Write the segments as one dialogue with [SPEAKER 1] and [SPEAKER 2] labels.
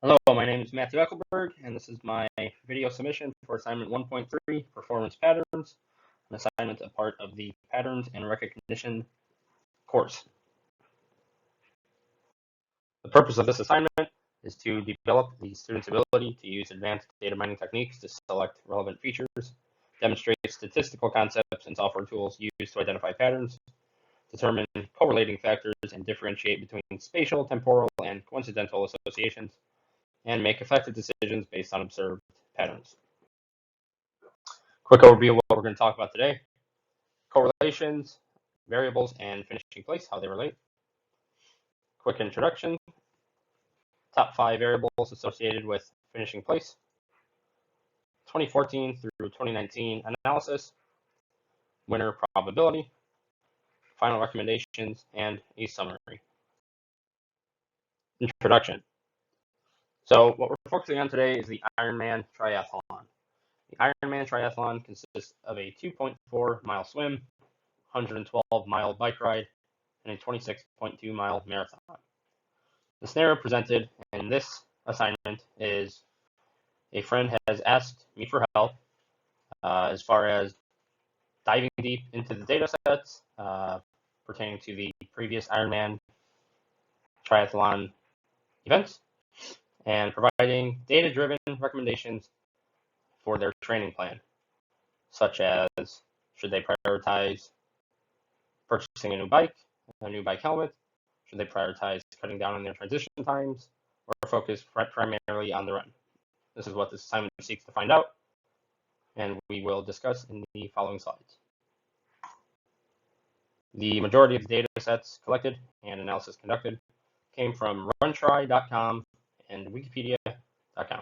[SPEAKER 1] Hello, my name is Matthew Eckelberg, and this is my video submission for assignment 1.3, Performance Patterns, an assignment a part of the Patterns and Recognition course. The purpose of this assignment is to develop the student's ability to use advanced data mining techniques to select relevant features, demonstrate statistical concepts and software tools used to identify patterns, determine correlating factors, and differentiate between spatial, temporal, and coincidental associations, and make effective decisions based on observed patterns. Quick overview of what we're going to talk about today: correlations, variables, and finishing place, how they relate. Quick introduction, top 5 variables associated with finishing place, 2014 through 2019 analysis, winner probability, final recommendations, and a summary. Introduction. So what we're focusing on today is the Ironman triathlon. The Ironman triathlon consists of a 2.4-mile swim, 112-mile bike ride, and a 26.2-mile marathon. The scenario presented in this assignment is a friend has asked me for help as far as diving deep into the data sets pertaining to the previous Ironman triathlon events and providing data-driven recommendations for their training plan, such as should they prioritize purchasing a new bike helmet, should they prioritize cutting down on their transition times, or focus primarily on the run. This is what this assignment seeks to find out, and we will discuss in the following slides. The majority of the data sets collected and analysis conducted came from runtry.com and wikipedia.com.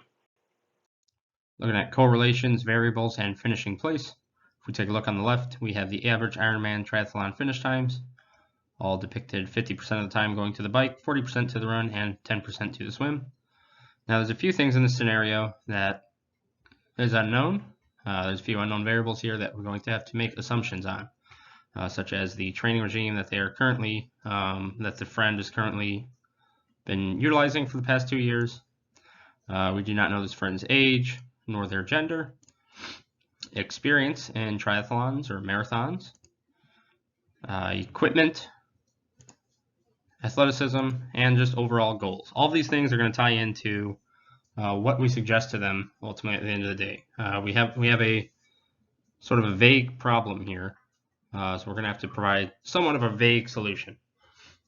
[SPEAKER 1] Looking at correlations, variables, and finishing place. If we take a look on the left, we have the average Ironman triathlon finish times, all depicted 50% of the time going to the bike, 40% to the run, and 10% to the swim. Now there's a few things in this scenario that is unknown. There's a few unknown variables here that we're going to have to make assumptions on, such as the training regime that they are currently, that the friend has currently been utilizing for the past 2 years. We do not know this friend's age nor their gender, experience in triathlons or marathons, equipment, athleticism, and just overall goals. All of these things are going to tie into what we suggest to them ultimately at the end of the day. We have a sort of a vague problem here, so we're going to have to provide somewhat of a vague solution.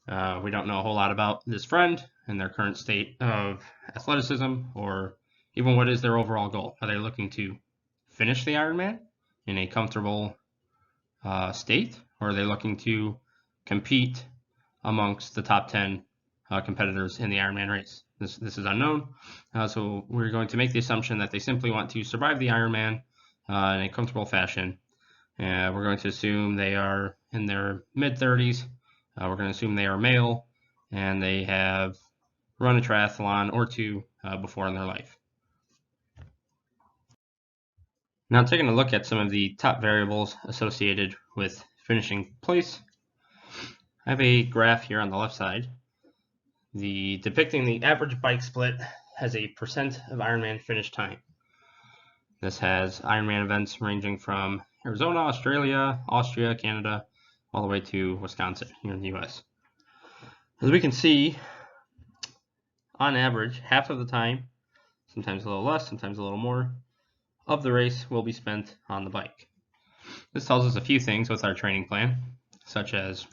[SPEAKER 1] We don't know a whole lot about this friend and their current state of athleticism, or even what is their overall goal. Are they looking to finish the Ironman in a comfortable state, or are they looking to compete amongst the top 10 competitors in the Ironman race? This is unknown, so we're going to make the assumption that they simply want to survive the Ironman in a comfortable fashion. We're going to assume they are in their mid-30s. We're going to assume they are male and they have run a triathlon or two before in their life. Now, taking a look at some of the top variables associated with finishing place, I have a graph here on the left side depicting the average bike split as a percent of Ironman finish time. This has Ironman events ranging from Arizona, Australia, Austria, Canada, all the way to Wisconsin here in the US. As we can see, on average, half of the time, sometimes a little less, sometimes a little more, of the race will be spent on the bike. This tells us a few things with our training plan, such as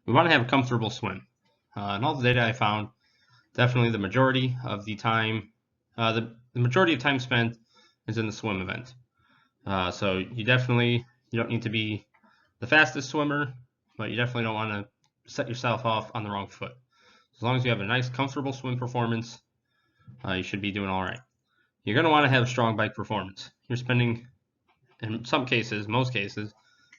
[SPEAKER 1] we want to have a comfortable swim. And all the data I found, definitely the majority of the time, the majority of time spent is in the swim event. So you don't need to be the fastest swimmer, but you definitely don't want to set yourself off on the wrong foot. As long as you have a nice, comfortable swim performance, you should be doing all right. You're going to want to have strong bike performance. You're spending, in some cases, most cases,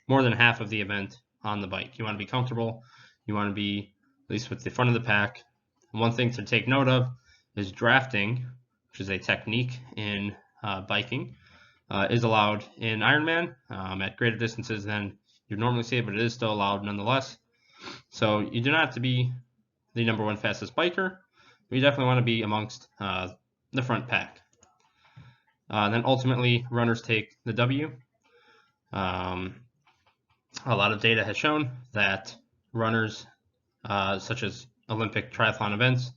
[SPEAKER 1] more than half of the event on the bike. You want to be comfortable. You want to be at least with the front of the pack. And one thing to take note of is drafting, which is a technique in biking, is allowed in Ironman at greater distances than you'd normally see it, but it is still allowed nonetheless. So you do not have to be the #1 fastest biker. we definitely want to be amongst the front pack. Then ultimately, runners take the W. A lot of data has shown that runners, such as Olympic triathlon events,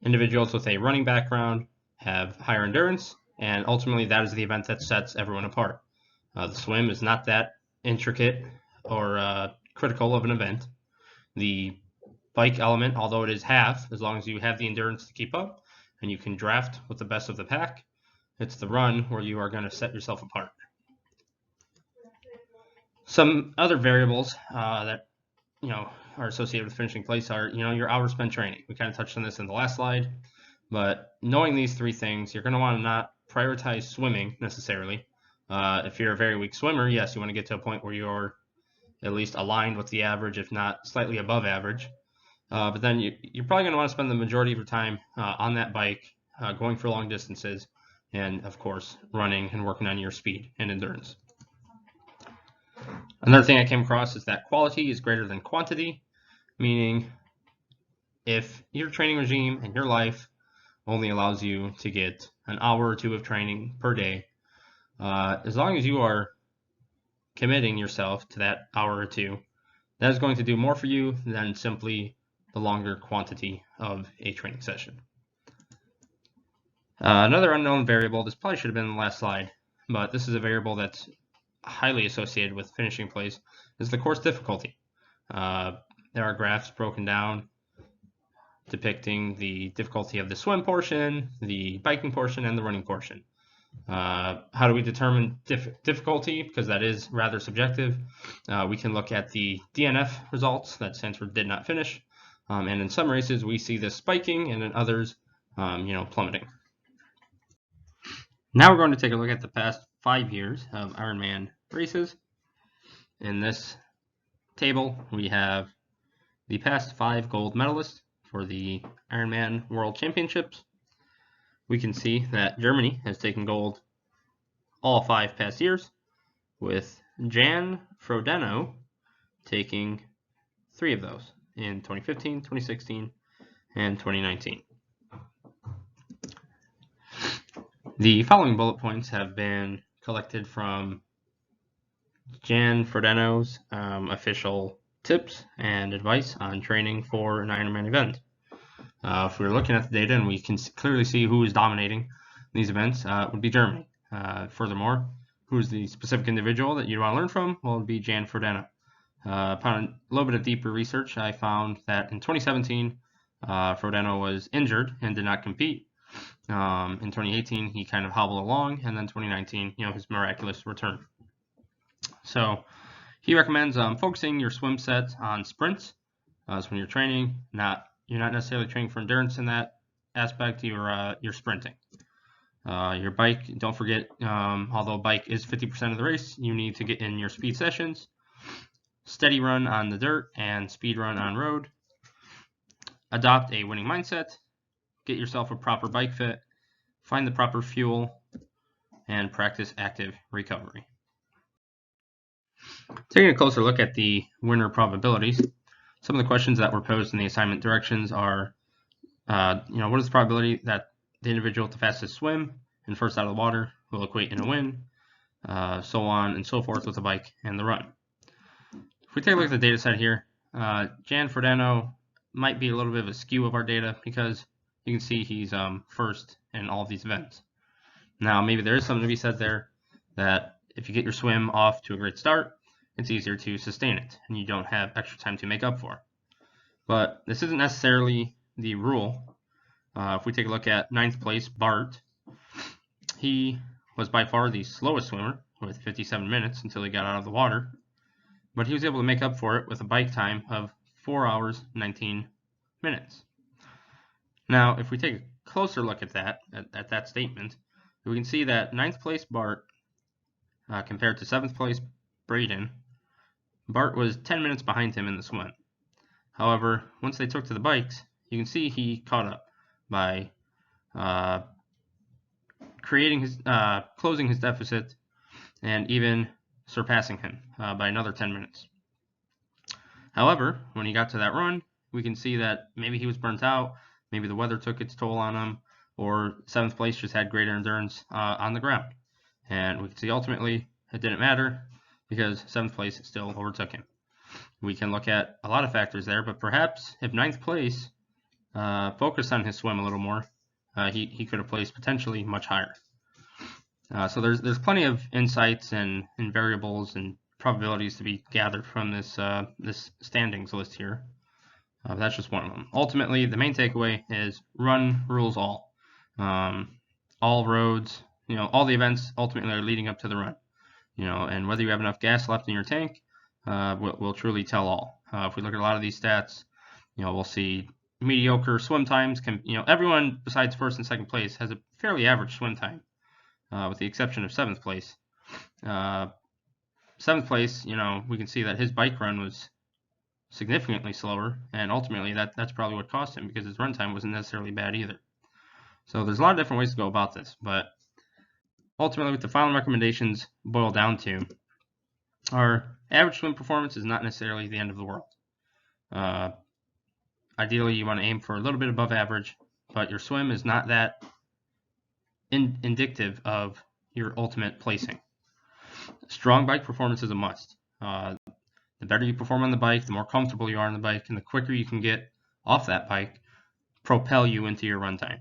[SPEAKER 1] individuals with a running background have higher endurance, and ultimately that is the event that sets everyone apart. The swim is not that intricate or critical of an event. The bike element, although it is half, as long as you have the endurance to keep up and you can draft with the best of the pack, it's the run where you are going to set yourself apart. Some other variables that are associated with finishing place are your hours spent training. We kind of touched on this in the last slide, but knowing these three things, you're going to want to not prioritize swimming necessarily. If you're a very weak swimmer, yes, you want to get to a point where you're at least aligned with the average, if not slightly above average. But then you're probably going to want to spend the majority of your time on that bike, going for long distances, and of course running and working on your speed and endurance. Another thing I came across is that quality is greater than quantity, meaning if your training regime and your life only allows you to get an hour or two of training per day, as long as you are committing yourself to that hour or two, that is going to do more for you than simply the longer quantity of a training session. Another unknown variable, this probably should have been in the last slide, but this is a variable that's highly associated with finishing place, is the course difficulty. There are graphs broken down depicting the difficulty of the swim portion, the biking portion, and the running portion. How do we determine difficulty? Because that is rather subjective. We can look at the DNF results, that stands for did not finish, and in some races we see this spiking, and in others, plummeting. Now we're going to take a look at the past 5 years of Ironman races. In this table, we have the past 5 gold medalists for the Ironman World Championships. We can see that Germany has taken gold all 5 past years, with Jan Frodeno taking 3 of those in 2015, 2016, and 2019. The following bullet points have been collected from Jan Frodeno's official tips and advice on training for an Ironman event. If we're looking at the data and we can clearly see who is dominating these events, it would be Germany. Furthermore, who is the specific individual that you want to learn from? Well, it would be Jan Frodeno. Upon a little bit of deeper research, I found that in 2017, Frodeno was injured and did not compete. In 2018, he kind of hobbled along, and then 2019, his miraculous return. So he recommends focusing your swim set on sprints. So when you're training, you're not necessarily training for endurance in that aspect. You're sprinting. Your bike, don't forget, although bike is 50% of the race, you need to get in your speed sessions. Steady run on the dirt and speed run on road. Adopt a winning mindset. Get yourself a proper bike fit. Find the proper fuel, and practice active recovery. Taking a closer look at the winner probabilities, some of the questions that were posed in the assignment directions are, what is the probability that the individual with the fastest swim and first out of the water will equate in a win, so on and so forth with the bike and the run. If we take a look at the data set here, Jan Frodeno might be a little bit of a skew of our data because you can see he's first in all of these events. Now, maybe there is something to be said there that if you get your swim off to a great start, it's easier to sustain it, and you don't have extra time to make up for. But this isn't necessarily the rule. If we take a look at 9th place, Bart, he was by far the slowest swimmer with 57 minutes until he got out of the water, but he was able to make up for it with a bike time of 4 hours, 19 minutes. Now, if we take a closer look at that statement, we can see that 9th place Bart, compared to 7th place Braden, Bart was 10 minutes behind him in the swim. However, once they took to the bikes, you can see he caught up by closing his deficit and even surpassing him by another 10 minutes. However, when he got to that run, we can see that maybe he was burnt out, maybe the weather took its toll on him, or 7th place just had greater endurance on the ground. And we can see ultimately it didn't matter because 7th place still overtook him. We can look at a lot of factors there, but perhaps if 9th place focused on his swim a little more, he could have placed potentially much higher. So there's plenty of insights and variables and probabilities to be gathered from this this standings list here. That's just one of them. Ultimately, the main takeaway is run rules all. All roads, all the events ultimately are leading up to the run. And whether you have enough gas left in your tank will truly tell all. If we look at a lot of these stats, we'll see mediocre swim times. Everyone besides 1st and 2nd place has a fairly average swim time, with the exception of 7th place. 7th place, we can see that his bike run was significantly slower, and ultimately that's probably what cost him, because his run time wasn't necessarily bad either. So there's a lot of different ways to go about this, but ultimately what the following recommendations boil down to are: average swim performance is not necessarily the end of the world. Ideally, you want to aim for a little bit above average, but your swim is not that indicative of your ultimate placing. Strong bike performance is a must. The better you perform on the bike, the more comfortable you are on the bike, and the quicker you can get off that bike, propel you into your run time.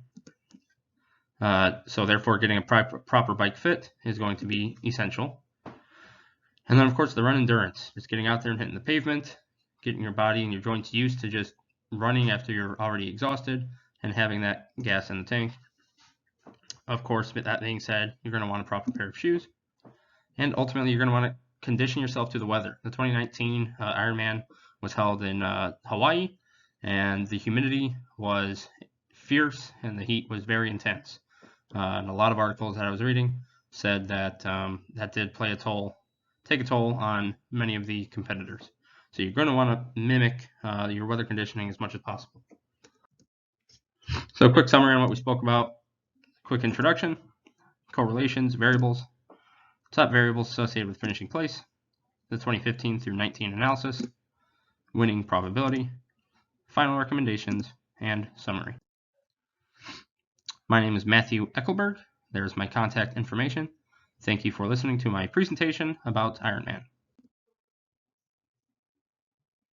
[SPEAKER 1] So therefore, getting a proper bike fit is going to be essential. And then, of course, the run endurance. Just getting out there and hitting the pavement, getting your body and your joints used to just running after you're already exhausted, and having that gas in the tank. Of course, with that being said, you're going to want a proper pair of shoes. And ultimately, you're going to want to condition yourself to the weather. The 2019 Ironman was held in Hawaii, and the humidity was fierce and the heat was very intense. And a lot of articles that I was reading said that that did take a toll on many of the competitors. So you're going to want to mimic your weather conditioning as much as possible. So a quick summary on what we spoke about. Quick introduction, correlations, variables, top variables associated with finishing place, the 2015 through 19 analysis, winning probability, final recommendations, and summary. My name is Matthew Eckelberg. There's my contact information. Thank you for listening to my presentation about Ironman.